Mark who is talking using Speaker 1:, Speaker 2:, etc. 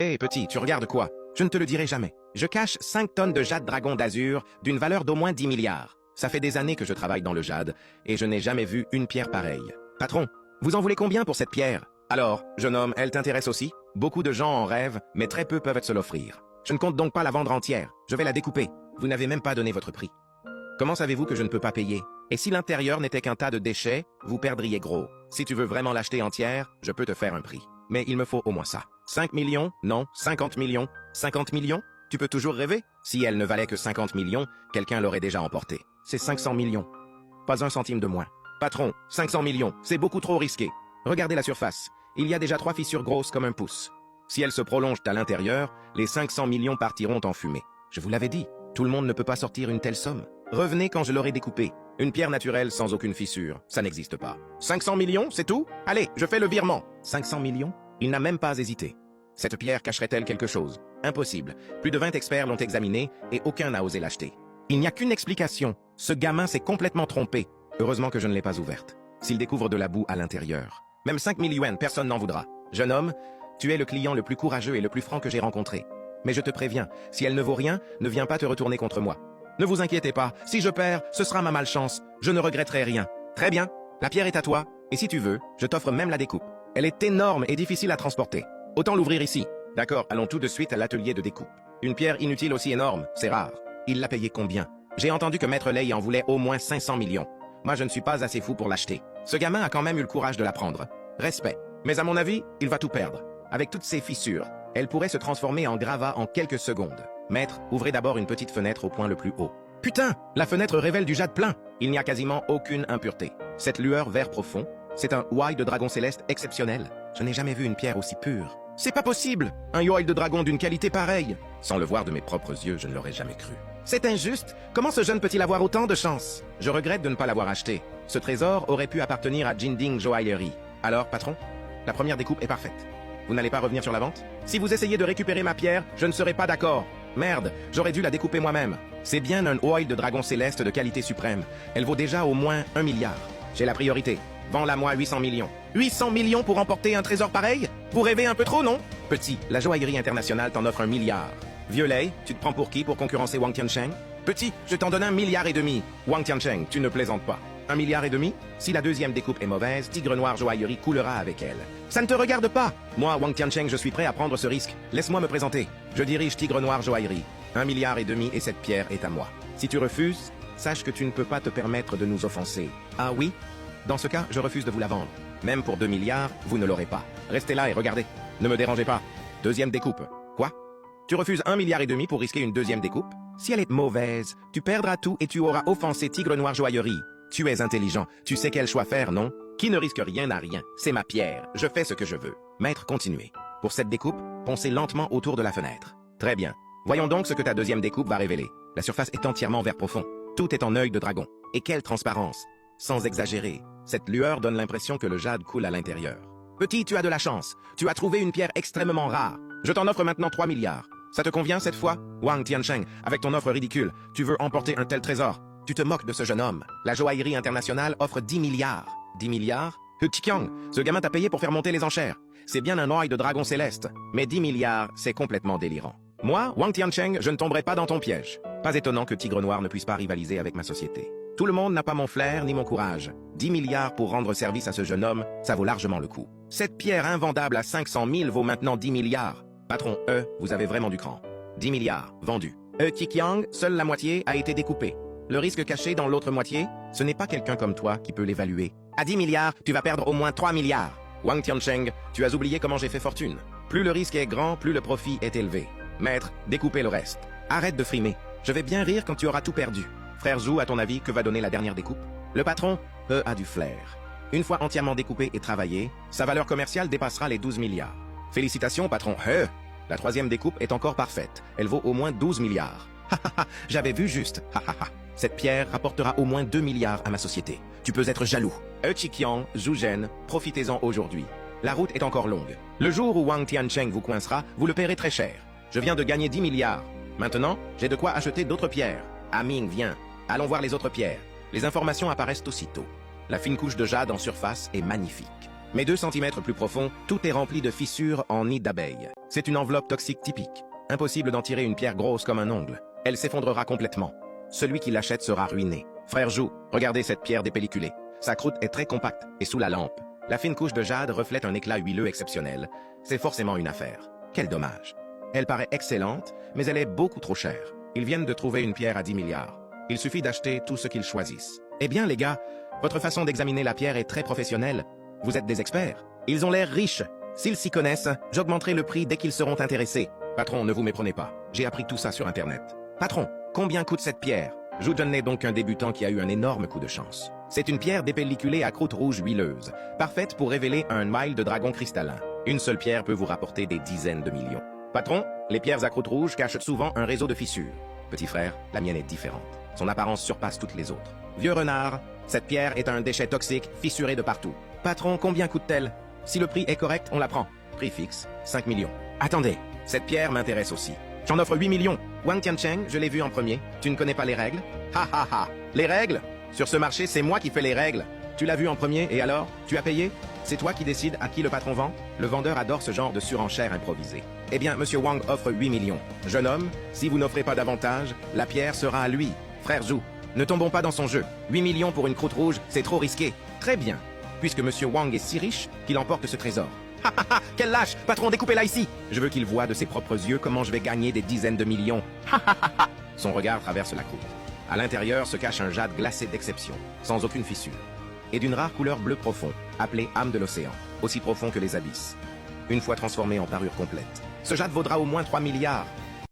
Speaker 1: Hé petit, tu regardes quoi? Je ne te le dirai jamais. Je cache 5 tonnes de jade dragon d'azur d'une valeur d'au moins 10 milliards. Ça fait des années que je travaille dans le jade, et je n'ai jamais vu une pierre pareille. Patron, vous en voulez combien pour cette pierre? Alors, jeune homme, elle t'intéresse aussi? Beaucoup de gens en rêvent, mais très peu peuvent se l'offrir. Je ne compte donc pas la vendre entière, je vais la découper. Vous n'avez même pas donné votre prix. Comment savez-vous que je ne peux pas payer? Et si l'intérieur n'était qu'un tas de déchets, vous perdriez gros. Si tu veux vraiment l'acheter entière, je peux te faire un prix. Mais il me faut au moins ça. 5 millions? Non. 50 millions? 50 millions? Tu peux toujours rêver? Si elle ne valait que 50 millions, quelqu'un l'aurait déjà emportée. C'est 500 millions. Pas un centime de moins. Patron, 500 millions, c'est beaucoup trop risqué. Regardez la surface. Il y a déjà 3 fissures grosses comme un pouce. Si elles se prolongent à l'intérieur, les 500 millions partiront en fumée. Je vous l'avais dit, tout le monde ne peut pas sortir une telle somme. Revenez quand je l'aurai découpée. Une pierre naturelle sans aucune fissure, ça n'existe pas. 500 millions, c'est tout? Allez, je fais le virement. 500 millions? Il n'a même pas hésité. Cette pierre cacherait-elle quelque chose? Impossible. Plus de 20 experts l'ont examinée et aucun n'a osé l'acheter. Il n'y a qu'une explication. Ce gamin s'est complètement trompé. Heureusement que je ne l'ai pas ouverte. S'il découvre de la boue à l'intérieur. Même 5 000 yuan, personne n'en voudra. Jeune homme, tu es le client le plus courageux et le plus franc que j'ai rencontré. Mais je te préviens, si elle ne vaut rien, ne viens pas te retourner contre moi. Ne vous inquiétez pas, si je perds, ce sera ma malchance. Je ne regretterai rien. Très bien, la pierre est à toi, et si tu veux, je t'offre même la découpe. Elle est énorme et difficile à transporter. Autant l'ouvrir ici. D'accord, allons tout de suite à l'atelier de découpe. Une pierre inutile aussi énorme, c'est rare. Il l'a payé combien? J'ai entendu que Maître Lei en voulait au moins 500 millions. Moi, je ne suis pas assez fou pour l'acheter. Ce gamin a quand même eu le courage de la prendre. Respect. Mais à mon avis, il va tout perdre. Avec toutes ces fissures, elle pourrait se transformer en gravat en quelques secondes. Maître, ouvrez d'abord une petite fenêtre au point le plus haut. Putain, la fenêtre révèle du jade plein. Il n'y a quasiment aucune impureté. Cette lueur vert profond, c'est un ouaille de dragon céleste exceptionnel. Je n'ai jamais vu une pierre aussi pure. C'est pas possible! Un ouaille de dragon d'une qualité pareille! Sans le voir de mes propres yeux, je ne l'aurais jamais cru. C'est injuste! Comment ce jeune peut-il avoir autant de chance? Je regrette de ne pas l'avoir acheté. Ce trésor aurait pu appartenir à Jinding Joaillerie. Alors, patron, la première découpe est parfaite. Vous n'allez pas revenir sur la vente? Si vous essayez de récupérer ma pierre, je ne serai pas d'accord. Merde, j'aurais dû la découper moi-même. C'est bien un ouaille de dragon céleste de qualité suprême. Elle vaut déjà au moins 1 milliard. J'ai la priorité. Vends-la-moi 800 millions. 800 millions pour emporter un trésor pareil? Vous rêvez un peu trop, non? Petit, la joaillerie internationale t'en offre 1 milliard. Violet, tu te prends pour qui pour concurrencer Wang Tiancheng? Petit, je t'en donne 1,5 milliard. Wang Tiancheng, tu ne plaisantes pas. 1,5 milliard? Si la deuxième découpe est mauvaise, Tigre Noir Joaillerie coulera avec elle. Ça ne te regarde pas! Moi, Wang Tiancheng, je suis prêt à prendre ce risque. Laisse-moi me présenter. Je dirige Tigre Noir Joaillerie. 1,5 milliard et cette pierre est à moi. Si tu refuses, sache que tu ne peux pas te permettre de nous offenser. Ah oui? Dans ce cas, je refuse de vous la vendre. Même pour 2 milliards, vous ne l'aurez pas. Restez là et regardez. Ne me dérangez pas. Deuxième découpe. Quoi? Tu refuses 1,5 milliard pour risquer une deuxième découpe? Si elle est mauvaise, tu perdras tout et tu auras offensé Tigre Noir Joaillerie. Tu es intelligent, tu sais quel choix faire, non? Qui ne risque rien n'a rien. C'est ma pierre, je fais ce que je veux. Maître, continuez. Pour cette découpe, poncez lentement autour de la fenêtre. Très bien. Voyons donc ce que ta deuxième découpe va révéler. La surface est entièrement vert profond. Tout est en œil de dragon. Et quelle transparence! Sans exagérer, cette lueur donne l'impression que le jade coule à l'intérieur. Petit, tu as de la chance. Tu as trouvé une pierre extrêmement rare. Je t'en offre maintenant 3 milliards. Ça te convient cette fois? Wang Tiancheng, avec ton offre ridicule, tu veux emporter un tel trésor. Tu te moques de ce jeune homme. La joaillerie internationale offre 10 milliards. 10 milliards? Tikiang, ce gamin t'a payé pour faire monter les enchères. C'est bien un oeil de dragon céleste. Mais 10 milliards, c'est complètement délirant. Moi, Wang Tiancheng, je ne tomberai pas dans ton piège. Pas étonnant que Tigre Noir ne puisse pas rivaliser avec ma société. Tout le monde n'a pas mon flair ni mon courage. 10 milliards pour rendre service à ce jeune homme, ça vaut largement le coup. Cette pierre invendable à 500 000 vaut maintenant 10 milliards. Patron, vous avez vraiment du cran. 10 milliards, vendu. Tikiang, seule la moitié a été découpée. Le risque caché dans l'autre moitié, ce n'est pas quelqu'un comme toi qui peut l'évaluer. À 10 milliards, tu vas perdre au moins 3 milliards. Wang Tiancheng, tu as oublié comment j'ai fait fortune. Plus le risque est grand, plus le profit est élevé. Maître, découpez le reste. Arrête de frimer. Je vais bien rire quand tu auras tout perdu. Frère Zhou, à ton avis, que va donner la dernière découpe? Le patron, a du flair. Une fois entièrement découpée et travaillée, sa valeur commerciale dépassera les 12 milliards. Félicitations, patron. La troisième découpe est encore parfaite. Elle vaut au moins 12 milliards. J'avais vu juste. Cette pierre rapportera au moins 2 milliards à ma société. Tu peux être jaloux. Chikiang, Zhu Zhen, profitez-en aujourd'hui. La route est encore longue. Le jour où Wang Tiancheng vous coincera, vous le paierez très cher. Je viens de gagner 10 milliards. Maintenant, j'ai de quoi acheter d'autres pierres. Aming, viens. Allons voir les autres pierres. Les informations apparaissent aussitôt. La fine couche de jade en surface est magnifique. Mais 2 centimètres plus profond, tout est rempli de fissures en nid d'abeille. C'est une enveloppe toxique typique. Impossible d'en tirer une pierre grosse comme un ongle. Elle s'effondrera complètement. Celui qui l'achète sera ruiné. Frère Jou, regardez cette pierre dépelliculée. Sa croûte est très compacte et sous la lampe. La fine couche de jade reflète un éclat huileux exceptionnel. C'est forcément une affaire. Quel dommage. Elle paraît excellente, mais elle est beaucoup trop chère. Ils viennent de trouver une pierre à 10 milliards. Il suffit d'acheter tout ce qu'ils choisissent. Eh bien, les gars, votre façon d'examiner la pierre est très professionnelle. Vous êtes des experts. Ils ont l'air riches. S'ils s'y connaissent, j'augmenterai le prix dès qu'ils seront intéressés. Patron, ne vous méprenez pas. J'ai appris tout ça sur Internet. Patron, combien coûte cette pierre? Jou John n'est donc un débutant qui a eu un énorme coup de chance. C'est une pierre dépelliculée à croûte rouge huileuse, parfaite pour révéler un mile de dragon cristallin. Une seule pierre peut vous rapporter des dizaines de millions. Patron, les pierres à croûte rouge cachent souvent un réseau de fissures. Petit frère, la mienne est différente. Son apparence surpasse toutes les autres. Vieux renard, cette pierre est un déchet toxique, fissuré de partout. Patron, combien coûte-t-elle? Si le prix est correct, on la prend. Prix fixe, 5 millions. Attendez, cette pierre m'intéresse aussi. J'en offre 8 millions. Wang Tiancheng, je l'ai vu en premier. Tu ne connais pas les règles? Ha ha ha. Les règles? Sur ce marché, c'est moi qui fais les règles. Tu l'as vu en premier, et alors? Tu as payé? C'est toi qui décides à qui le patron vend? Le vendeur adore ce genre de surenchère improvisée. Eh bien, Monsieur Wang offre 8 millions. Jeune homme, si vous n'offrez pas davantage, la pierre sera à lui. Frère Jou, ne tombons pas dans son jeu. 8 millions pour une croûte rouge, c'est trop risqué. Très bien, puisque Monsieur Wang est si riche qu'il emporte ce trésor. Ha ha ha, quel lâche! Patron, découpez-la ici! Je veux qu'il voie de ses propres yeux comment je vais gagner des dizaines de millions. Ha ha ha ha! Son regard traverse la croûte. À l'intérieur se cache un jade glacé d'exception, sans aucune fissure, et d'une rare couleur bleu profond, appelée âme de l'océan, aussi profond que les abysses. Une fois transformé en parure complète, ce jade vaudra au moins 3 milliards.